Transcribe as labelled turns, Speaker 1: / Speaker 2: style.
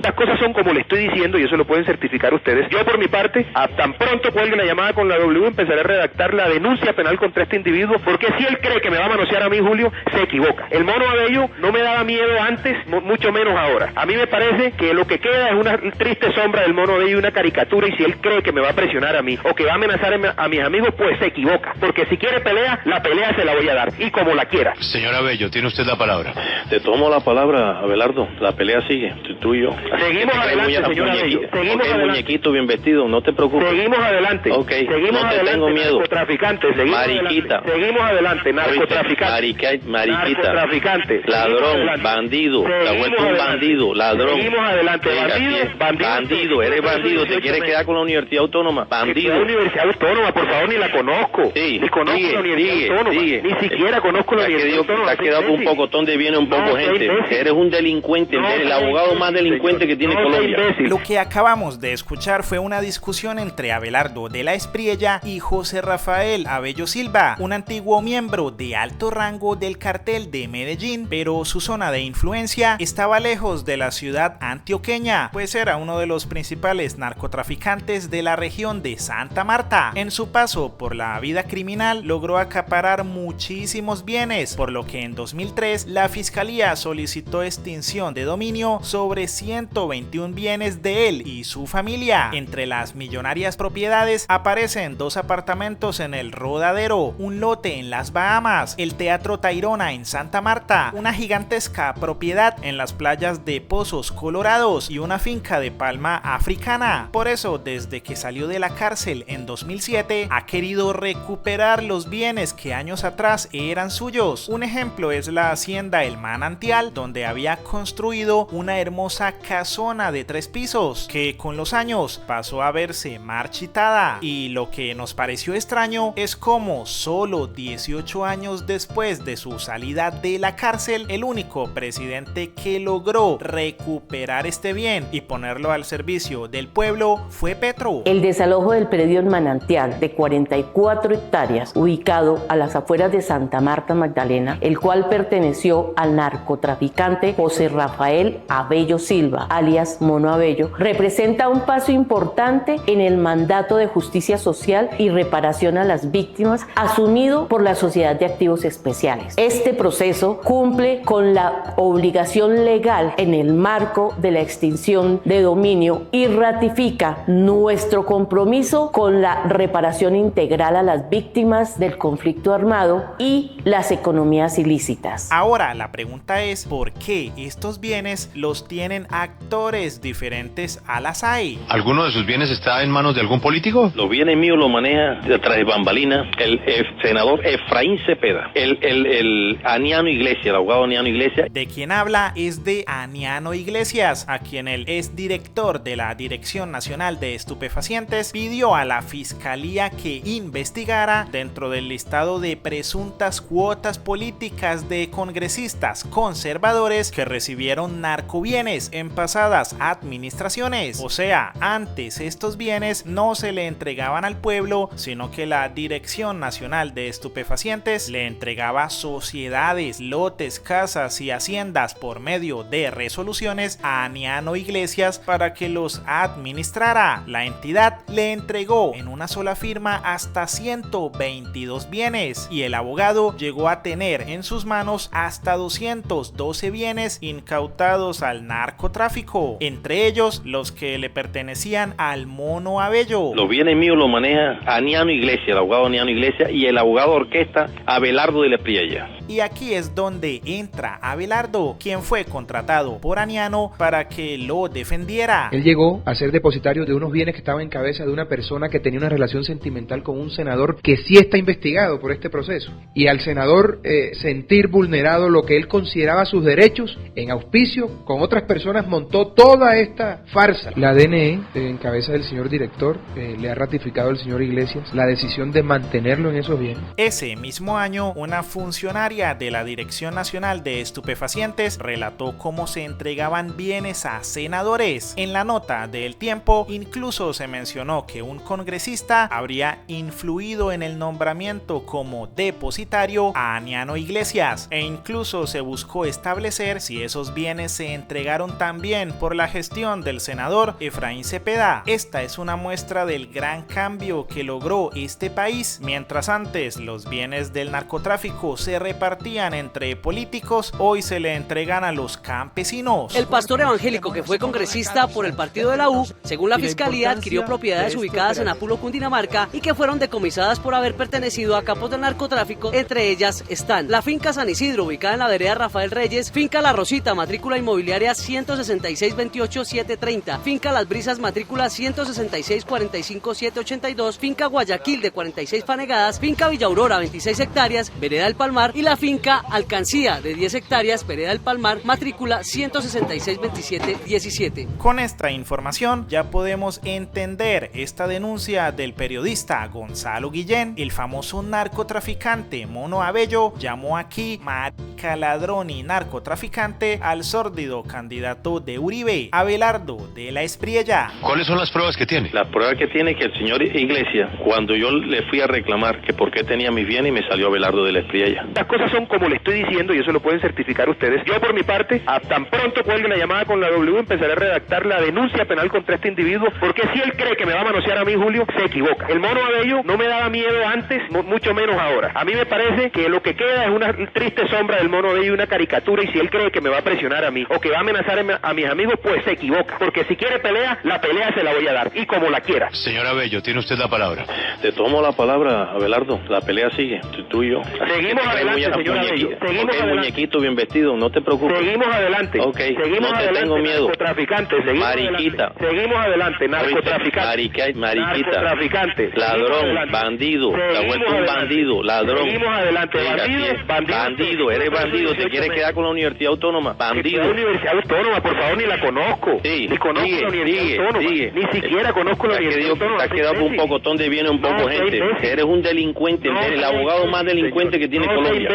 Speaker 1: Las cosas son como le estoy diciendo y eso lo pueden certificar ustedes. Yo por mi parte, a tan pronto cuelgue la llamada con la W, empezaré a redactar la denuncia penal contra este individuo, porque si él cree que me va a manosear a mí, Julio, se equivoca. El mono Abello no me daba miedo antes, mucho menos ahora. A mí me parece que lo que queda es una triste sombra del mono Abello y una caricatura, y si él cree que me va a presionar a mí o que va a amenazar a mis amigos, pues se equivoca, porque si quiere pelea, la pelea se la voy a dar, y como la quiera.
Speaker 2: Señor Abello, tiene usted la palabra.
Speaker 3: Te tomo la palabra, Abelardo, la pelea sigue, tú y yo.
Speaker 1: Seguimos adelante, señor Abello. Seguimos adelante.
Speaker 3: Muñequito bien vestido, no te preocupes.
Speaker 1: Seguimos adelante.
Speaker 3: Okay.
Speaker 1: Seguimos
Speaker 3: no te
Speaker 1: adelante,
Speaker 3: tengo miedo.
Speaker 1: Narcotraficantes. Seguimos
Speaker 3: Mariquita.
Speaker 1: Adelante. Seguimos adelante, narcotraficantes.
Speaker 3: Mariquita.
Speaker 1: Narcotraficantes.
Speaker 3: Ladrón, bandido. Te has vuelto un bandido, ladrón.
Speaker 1: Seguimos adelante,
Speaker 3: bandido, eres bandido. Te quieres quedar con la Universidad Autónoma. Bandido.
Speaker 1: La Universidad Autónoma, por favor, ni la conozco.
Speaker 3: Sí,
Speaker 1: ni conozco la Universidad Autónoma. Ni siquiera conozco la Universidad Autónoma.
Speaker 3: Te has quedado con un pocotón de bienes, un poco gente. Eres un delincuente, el abogado más delincuente que tiene Colombia.
Speaker 4: Lo que acabamos de escuchar fue una discusión entre Abelardo de la Espriella y José Rafael Abello Silva, un antiguo miembro de alto rango del cartel de Medellín, pero su zona de influencia estaba lejos de la ciudad antioqueña, pues era uno de los principales narcotraficantes de la región de Santa Marta. En su paso por la vida criminal logró acaparar muchísimos bienes, por lo que en 2003 la fiscalía solicitó extinción de dominio sobre 121 bienes de él y su familia. Entre las millonarias propiedades aparecen 2 apartamentos en el Rodadero, un lote en las Bahamas, el Teatro Tayrona en Santa Marta, una gigantesca propiedad en las playas de Pozos Colorados y una finca de palma africana. Por eso, desde que salió de la cárcel en 2007, ha querido recuperar los bienes que años atrás eran suyos. Un ejemplo es la hacienda El Manantial, donde había construido una hermosa casona de 3 pisos, que con los años pasó a verse marchitada. Y lo que nos pareció extraño es cómo solo 18 años después de su salida de la cárcel, el único presidente que logró recuperar este bien y ponerlo al servicio del pueblo fue Petro.
Speaker 5: El desalojo del predio El Manantial de 44 hectáreas, ubicado a las afueras de Santa Marta Magdalena, el cual perteneció al narcotraficante José Rafael Abello Silva, alias Mono Abello, representa un paso importante en el mandato de justicia social y reparación a las víctimas asumido por la Sociedad de Activos Especiales. Este proceso cumple con la obligación legal en el marco de la extinción de dominio y ratifica nuestro compromiso con la reparación integral a las víctimas del conflicto armado y las economías ilícitas.
Speaker 4: Ahora la pregunta es, ¿por qué estos bienes los tienen actores diferentes a la SAE?
Speaker 2: ¿Alguno de sus bienes está en manos de algún político?
Speaker 3: Los bienes míos los maneja detrás de bambalina el senador Efraín Cepeda, el Aniano Iglesias, el abogado Aniano Iglesias.
Speaker 4: De quien habla es de Aniano Iglesias, a quien el exdirector de la Dirección Nacional de Estupefacientes pidió a la Fiscalía que investigara dentro del listado de presuntas cuotas políticas de congresistas conservadores que recibieron narcobienes en pasadas administraciones. O sea, antes estos bienes no se le entregaban al pueblo, sino que la Dirección Nacional de Estupefacientes le entregaba sociedades, lotes, casas y haciendas por medio de resoluciones a Aniano Iglesias para que los administrara. La entidad le entregó en una sola firma hasta 122 bienes y el abogado llegó a tener en sus manos hasta 212 bienes incautados al narcotráfico, entre ellos los que le pertenecían al Mono Abello.
Speaker 3: Los bienes míos los maneja Aniano Iglesias, el abogado Aniano Iglesias, y el abogado orquesta Abelardo de la Espriella.
Speaker 4: Y aquí es donde entra Abelardo, quien fue contratado por Aniano para que lo defendiera.
Speaker 6: Él llegó a ser depositario de unos bienes que estaban en cabeza de una persona que tenía una relación sentimental con un senador que sí está investigado por este proceso. Y al senador sentir vulnerado lo que él consideraba sus derechos, en auspicio con otras personas montó toda esta farsa. La DNE, en cabeza del señor director, le ha ratificado al señor Iglesias la decisión de mantenerlo en esos bienes.
Speaker 4: Ese mismo año, una funcionaria secretaria de la Dirección Nacional de Estupefacientes relató cómo se entregaban bienes a senadores. En la nota de El Tiempo incluso se mencionó que un congresista habría influido en el nombramiento como depositario a Aniano Iglesias, e incluso se buscó establecer si esos bienes se entregaron también por la gestión del senador Efraín Cepeda. Esta es una muestra del gran cambio que logró este país. Mientras antes los bienes del narcotráfico se repartían entre políticos, hoy se le entregan a los campesinos.
Speaker 7: El pastor evangélico que fue congresista por el partido de la U, según la fiscalía, adquirió propiedades ubicadas en Apulo, Cundinamarca, y que fueron decomisadas por haber pertenecido a capos del narcotráfico. Entre ellas están la finca San Isidro, ubicada en la vereda Rafael Reyes, finca La Rosita, matrícula inmobiliaria 166-28-730, finca Las Brisas, matrícula 166-45-782, finca Guayaquil de 46 fanegadas, finca Villa Aurora, 26 hectáreas, vereda El Palmar, y la finca Alcancía de 10 hectáreas, vereda El Palmar, matrícula 166-27-17.
Speaker 4: Con esta información ya podemos entender esta denuncia del periodista Gonzalo Guillén. El famoso narcotraficante Mono Abello llamó aquí marica, ladrón y narcotraficante al sórdido candidato de Uribe, Abelardo de la Espriella.
Speaker 2: ¿Cuáles son las pruebas que tiene?
Speaker 3: La prueba que tiene es que el señor Iglesias, cuando yo le fui a reclamar que por qué tenía mis bienes, y me salió Abelardo de la Espriella.
Speaker 1: Las cosas son como le estoy diciendo y eso lo pueden certificar ustedes. Yo por mi parte, a tan pronto cuelgue la llamada con la W, empezaré a redactar la denuncia penal contra este individuo, porque si él cree que me va a manosear a mí, Julio, se equivoca. El Mono Abello no me daba miedo antes, mucho menos ahora. A mí me parece que lo que queda es una triste sombra del Mono Abello y una caricatura, y si él cree que me va a presionar a mí o que va a amenazar a mis amigos, pues se equivoca, porque si quiere pelea, la pelea se la voy a dar, y como la quiera.
Speaker 2: Señor Abello, tiene usted la palabra.
Speaker 3: Te tomo la palabra, Abelardo. La pelea sigue, tú y yo.
Speaker 1: Seguimos adelante, señor Abello. Seguimos adelante.
Speaker 3: Muñequito bien vestido, no te preocupes.
Speaker 1: Seguimos adelante.
Speaker 3: Ok,
Speaker 1: seguimos
Speaker 3: no te
Speaker 1: adelante,
Speaker 3: tengo miedo.
Speaker 1: Narcotraficante, seguimos
Speaker 3: Mariquita.
Speaker 1: adelante. Seguimos adelante, narcotraficante.
Speaker 3: Mariquita.
Speaker 1: Narcotraficante.
Speaker 3: Ladrón, bandido. Te has vuelto un bandido, ladrón.
Speaker 1: Seguimos adelante,
Speaker 3: Bandido, eres bandido. ¿Te quieres quedar con la Universidad Autónoma? Bandido.
Speaker 1: La Universidad Autónoma, por favor, ni la conozco.
Speaker 3: Sí,
Speaker 1: ni conozco la Universidad Autónoma. Ni siquiera conozco la Universidad Autónoma.
Speaker 3: Te has quedado con un pocotón de bienes, un poco gente. Eres un delincuente, eres el abogado más delincuente que tiene Colombia.